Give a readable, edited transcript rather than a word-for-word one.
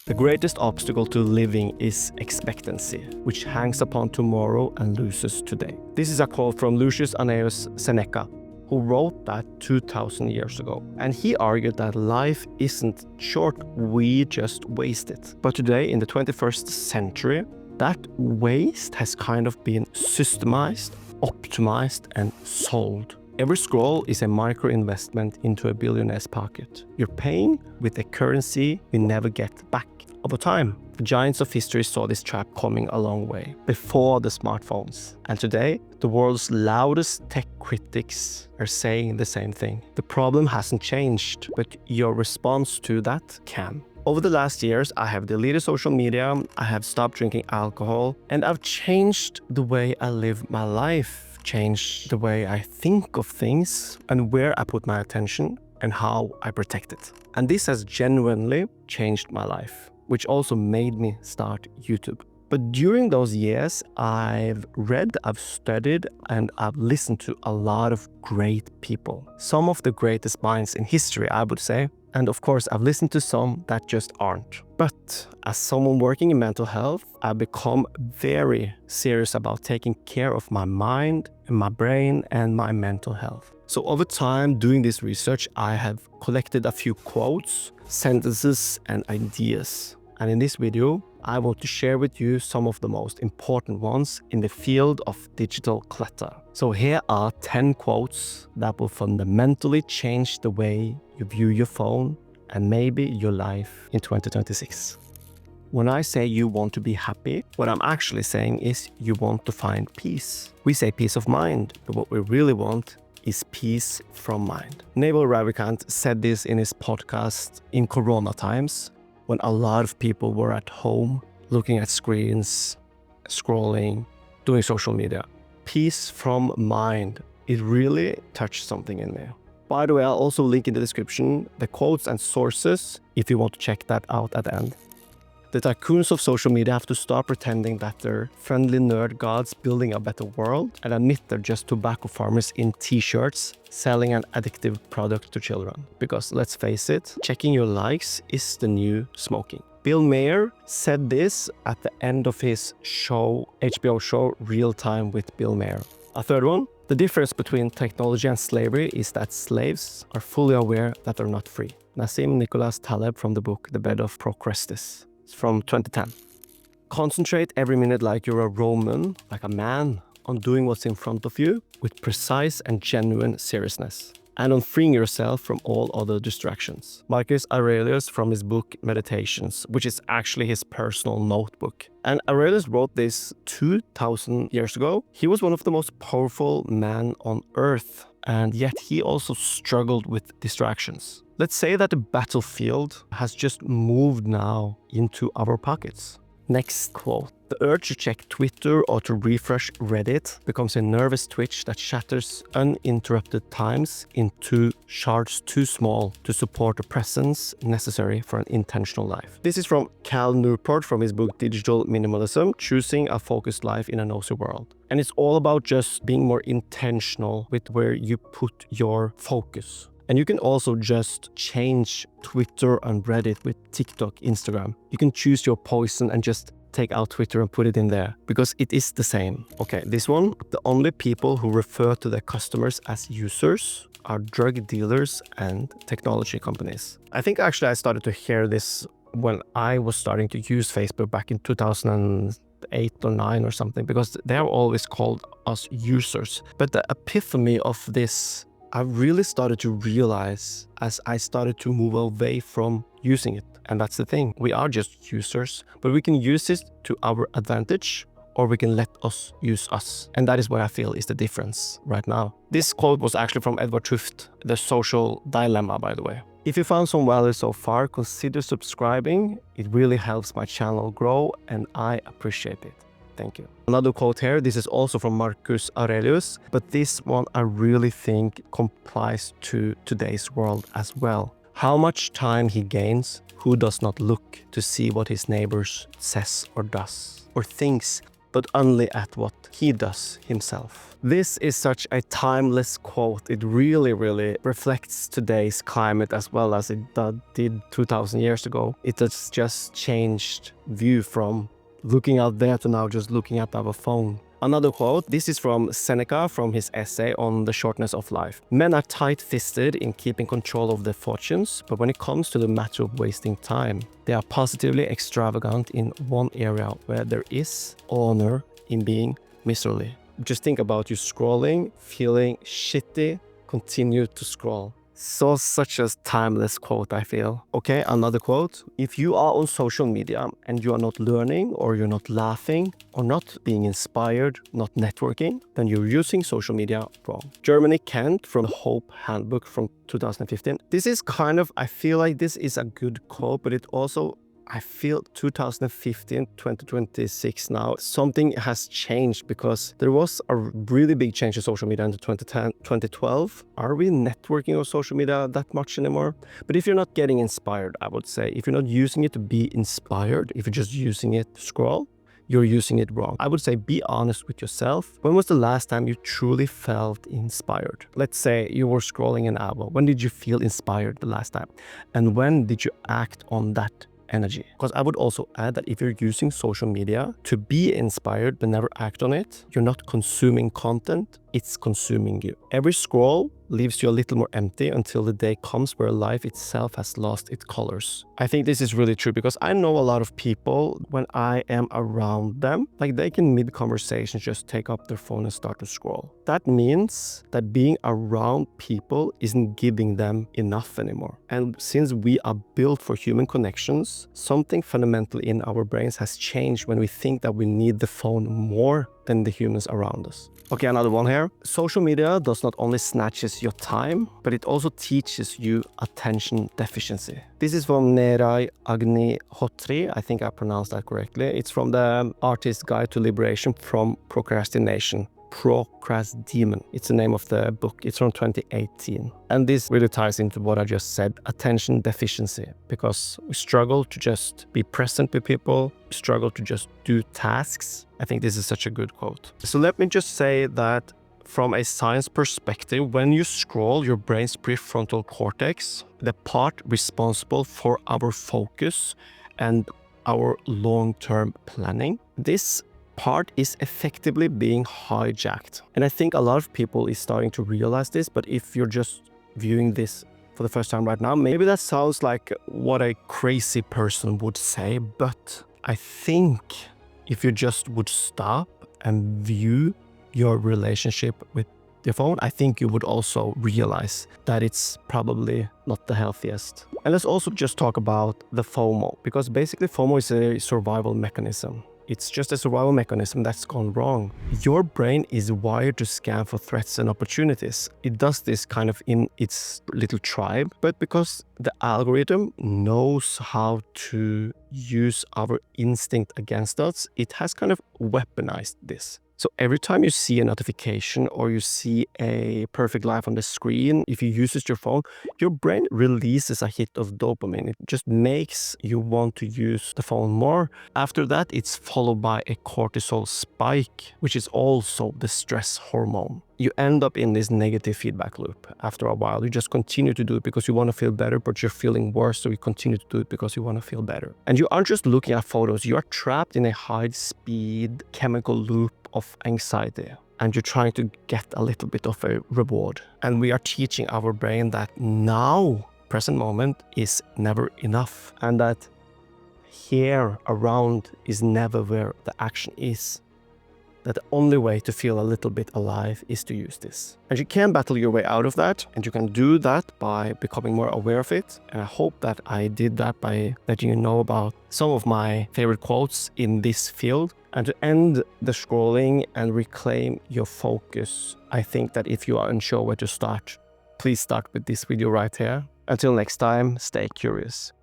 The greatest obstacle to living is expectancy, which hangs upon tomorrow and loses today. This is a quote from Lars-Erik Seneca, who wrote that 2,000 years ago. And he argued that life isn't short, we just waste it. But today, in the 21st century, that waste has kind of been systemized, optimized, and sold. Every scroll is a micro-investment into a billionaire's pocket. You're paying with a currency we never get back. Over time, the giants of history saw this trap coming a long way, before the smartphones. And today, the world's loudest tech critics are saying the same thing. The problem hasn't changed, but your response to that can. Over the last years, I have deleted social media, I have stopped drinking alcohol, and I've changed the way I live my life, changed the way I think of things, and where I put my attention, and how I protect it. And this has genuinely changed my life, which also made me start YouTube. But during those years, I've read, I've studied, and I've listened to a lot of great people. Some of the greatest minds in history, I would say. And of course, I've listened to some that just aren't. But as someone working in mental health, I've become very serious about taking care of my mind, and my brain, and my mental health. So over time, doing this research, I have collected a few quotes, sentences, and ideas. And in this video, I want to share with you some of the most important ones in the field of digital clutter. So here are 10 quotes that will fundamentally change the way you view your phone and maybe your life in 2026. When I say you want to be happy, what I'm actually saying is you want to find peace. We say peace of mind, but what we really want is peace from mind. Naval Ravikant said this in his podcast in Corona times, when a lot of people were at home, looking at screens, scrolling, doing social media. Peace from mind. It really touched something in me. By the way, I'll also link in the description the quotes and sources if you want to check that out at the end. The tycoons of social media have to stop pretending that they're friendly nerd gods building a better world and admit they're just tobacco farmers in t-shirts selling an addictive product to children. Because let's face it, checking your likes is the new smoking. Bill Maher said this at the end of his show, HBO show, Real Time with Bill Maher. A third one, the difference between technology and slavery is that slaves are fully aware that they're not free. Nassim Nicholas Taleb from the book The Bed of Procrastination. It's from 2010. Concentrate every minute like you're a Roman, like a man, on doing what's in front of you with precise and genuine seriousness, and on freeing yourself from all other distractions. Marcus Aurelius from his book Meditations, which is actually his personal notebook. And Aurelius wrote this 2,000 years ago. He was one of the most powerful men on earth, and yet he also struggled with distractions. Let's say that the battlefield has just moved now into our pockets. Next quote. The urge to check Twitter or to refresh Reddit becomes a nervous twitch that shatters uninterrupted times into shards too small to support the presence necessary for an intentional life. This is from Cal Newport from his book Digital Minimalism, Choosing a Focused Life in a Nosy World. And it's all about just being more intentional with where you put your focus. And you can also just change Twitter and Reddit with TikTok, Instagram. You can choose your poison and just take out Twitter and put it in there because it is the same. Okay, this one, the only people who refer to their customers as users are drug dealers and technology companies. I think actually I started to hear this when I was starting to use Facebook back in 2008 or 9 or something, because they're always called us users. But the epiphany of this I really started to realize as I started to move away from using it. And that's the thing. We are just users, but we can use it to our advantage or we can let us use us. And that is what I feel is the difference right now. This quote was actually from Edward Tuft, The Social Dilemma, by the way. If you found some value so far, consider subscribing. It really helps my channel grow and I appreciate it. Thank you. Another quote here, this is also from Marcus Aurelius, but this one I really think complies to today's world as well. How much time he gains, who does not look to see what his neighbors says or does or thinks, but only at what he does himself. This is such a timeless quote. It really, really reflects today's climate as well as it did 2000 years ago. It has just changed view from looking out there to now just looking at our phone. Another quote, this is from Seneca from his essay on the shortness of life. Men are tight-fisted in keeping control of their fortunes, but when it comes to the matter of wasting time, they are positively extravagant in one area where there is honor in being miserly. Just think about you scrolling, feeling shitty, continue to scroll. So such a timeless quote, I feel. Okay, another quote. If you are on social media and you are not learning or you're not laughing or not being inspired, not networking, then you're using social media wrong. Germany Kent from the Hope Handbook from 2015. This is kind of, I feel like this is a good quote, but it also, I feel 2015, 2026 now, something has changed because there was a really big change in social media in 2010, 2012. Are we networking on social media that much anymore? But if you're not getting inspired, I would say, if you're not using it to be inspired, if you're just using it to scroll, you're using it wrong. I would say be honest with yourself. When was the last time you truly felt inspired? Let's say you were scrolling an hour. When did you feel inspired the last time? And when did you act on that energy? Because I would also add that if you're using social media to be inspired but never act on it, you're not consuming content, it's consuming you. Every scroll leaves you a little more empty until the day comes where life itself has lost its colors. I think this is really true because I know a lot of people, when I am around them, like they can mid-conversation just take up their phone and start to scroll. That means that being around people isn't giving them enough anymore. And since we are built for human connections, something fundamental in our brains has changed when we think that we need the phone more than the humans around us. Okay, another one here. Social media does not only snatches your time, but it also teaches you attention deficiency. This is from Nerai Agnihotri. I think I pronounced that correctly. It's from the Artist's Guide to Liberation from Procrastination. Procrastination. It's the name of the book. It's from 2018. And this really ties into what I just said, attention deficiency, because we struggle to just be present with people, struggle to just do tasks. I think this is such a good quote. So let me just say that from a science perspective, when you scroll, your brain's prefrontal cortex, the part responsible for our focus and our long-term planning, this part is effectively being hijacked. And I think a lot of people is starting to realize this, but if you're just viewing this for the first time right now, maybe that sounds like what a crazy person would say, but I think if you just would stop and view your relationship with your phone, I think you would also realize that it's probably not the healthiest. And let's also just talk about the FOMO, because basically FOMO is a survival mechanism. It's just a survival mechanism that's gone wrong. Your brain is wired to scan for threats and opportunities. It does this kind of in its little tribe, but because the algorithm knows how to use our instinct against us, it has kind of weaponized this. So every time you see a notification or you see a perfect life on the screen, if you use your phone, your brain releases a hit of dopamine. It just makes you want to use the phone more. After that, it's followed by a cortisol spike, which is also the stress hormone. You end up in this negative feedback loop. After a while, you just continue to do it because you want to feel better, but you're feeling worse, so you continue to do it because you want to feel better. And you aren't just looking at photos, you are trapped in a high-speed chemical loop of anxiety, and you're trying to get a little bit of a reward. And we are teaching our brain that now, present moment, is never enough, and that here around is never where the action is. That the only way to feel a little bit alive is to use this. And you can battle your way out of that, and you can do that by becoming more aware of it. And I hope that I did that by letting you know about some of my favorite quotes in this field. And to end the scrolling and reclaim your focus, I think that if you are unsure where to start, please start with this video right here. Until next time, stay curious.